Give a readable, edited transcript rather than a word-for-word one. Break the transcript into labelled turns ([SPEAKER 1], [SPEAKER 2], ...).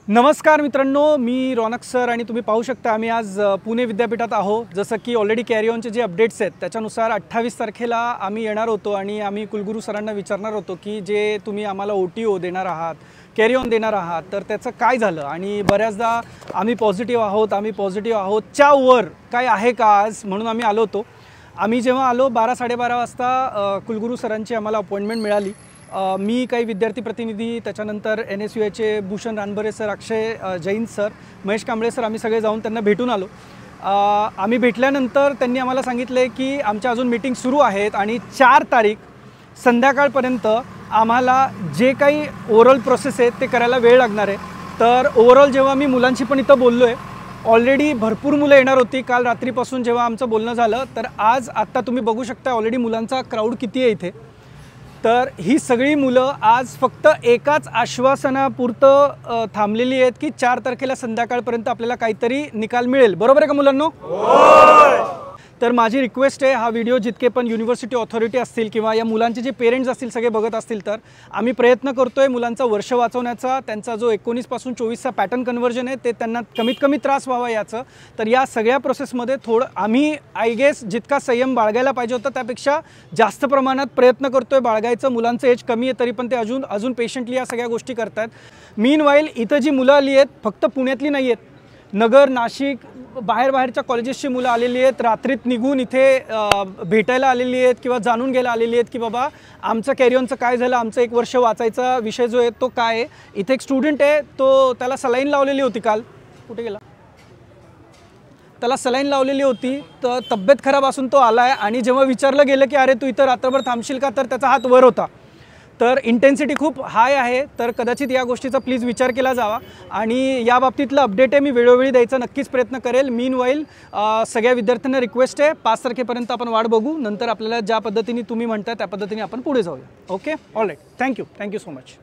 [SPEAKER 1] नमस्कार मित्रांनो, मी रौनक सर आणि तुम्ही पाहू शकता आम्ही आज पुणे विद्यापीठात आहोत। जसं की ऑलरेडी कॅरी ऑनचे जे अपडेट्स आहेत त्याच्यानुसार 28 तारखेला आम्ही येणार होतो आणि आम्ही कुलगुरू सरांना विचारणार होतो की जे तुम्ही आम्हाला OTO देणार आहात, कॅरी ऑन देणार आहात, तर त्याचं काय झालं। आणि बऱ्याचदा आम्ही पॉझिटिव्ह आहोत च्या वर काय आहे का आज, म्हणून आम्ही आलो होतो। आम्ही जेव्हा आलो 12-12:30 वाजता कुलगुरू सरांची आम्हाला अपॉइंटमेंट मिळाली। मी काही विद्यार्थी प्रतिनिधी, त्याच्यानंतर NSUIचे भूषण रानबरे सर, अक्षय जैन सर, महेश कांबळे सर, आम्ही सगळे जाऊन त्यांना भेटून आलो। आम्ही भेटल्यानंतर त्यांनी आम्हाला सांगितले की आमच्या अजून मीटिंग सुरू आहेत आणि 4 तारीख संध्याकाळपर्यंत आम्हाला जे काही ओरल प्रोसेस आहे ते करायला वेळ लागणार आहे। तर ओव्हरऑल जेव्हा मी मुलांशी पण इथं बोललो आहे, ऑलरेडी भरपूर मुलं येणार होती काल रात्रीपासून जेव्हा आमचं बोलणं झालं, तर आज आत्ता तुम्ही बघू शकता ऑलरेडी मुलांचा क्राऊड किती आहे इथे। तर ही सगळी मुलं आज फक्त एकाच आश्वासनापुरतं थांबलेली आहेत की 4 तारखेला संध्याकाळपर्यंत आपल्याला काहीतरी निकाल मिळेल। बरोबर आहे का मुलांनो? तर माझी रिक्वेस्ट आहे, हा व्हिडिओ जितके पण युनिव्हर्सिटी ऑथॉरिटी असतील किंवा या मुलांचे जे पेरेंट्स असतील सगळे बघत असतील, तर आम्ही प्रयत्न करतोय मुलांचा वर्ष वाचवण्याचा। त्यांचा जो 19 पासून 24चा पॅटर्न कन्व्हर्जन आहे ते त्यांना कमीत कमी त्रास व्हावा याचं। तर या सगळ्या प्रोसेसमध्ये थोडं आम्ही आय गेस जितका संयम बाळगायला पाहिजे होता त्यापेक्षा जास्त प्रमाणात प्रयत्न करतोय बाळगायचं। मुलांचं एज कमी आहे तरी पण ते अजून पेशंटली या सगळ्या गोष्टी करतात। मीनवाईल इथं जी मुलं आली आहेत फक्त पुण्यातली नाही आहेत, नगर, नाशिक, बाहेरच्या कॉलेजेसची मुलं आलेली आहेत, रात्रीत निघून इथे भेटायला आलेली आहेत किंवा जाणून घ्यायला आलेली आहेत की बाबा आमचं कॅरी ऑनचं काय झालं, आमचं 1 वर्ष वाचायचा विषय जो आहे तो काय आहे। इथे एक स्टुडंट आहे, तो त्याला सलाईन लावलेली होती काल, कुठे गेला, त्याला सलाईन लावलेली होती, तर तब्येत खराब असून तो आला आहे आणि जेव्हा विचारलं गेलं की अरे तू इथं रात्रभर थांबशील का, तर त्याचा हात वर होता। तर इंटेन्सिटी खूप हाय आहे, तर कदाचित या गोष्टीचा प्लीज विचार केला जावा आणि या बाबतीतलं अपडेट आहे मी वेळोवेळी द्यायचा नक्कीच प्रयत्न करेल। मीनवाईल सगळ्या विद्यार्थ्यांना रिक्वेस्ट आहे 5 तारखेपर्यंत आपण वाट बघू, नंतर आपल्याला ज्या पद्धतीने तुम्ही म्हणता त्या पद्धतीने आपण पुढे जाऊया। Okay, all right, thank you so much.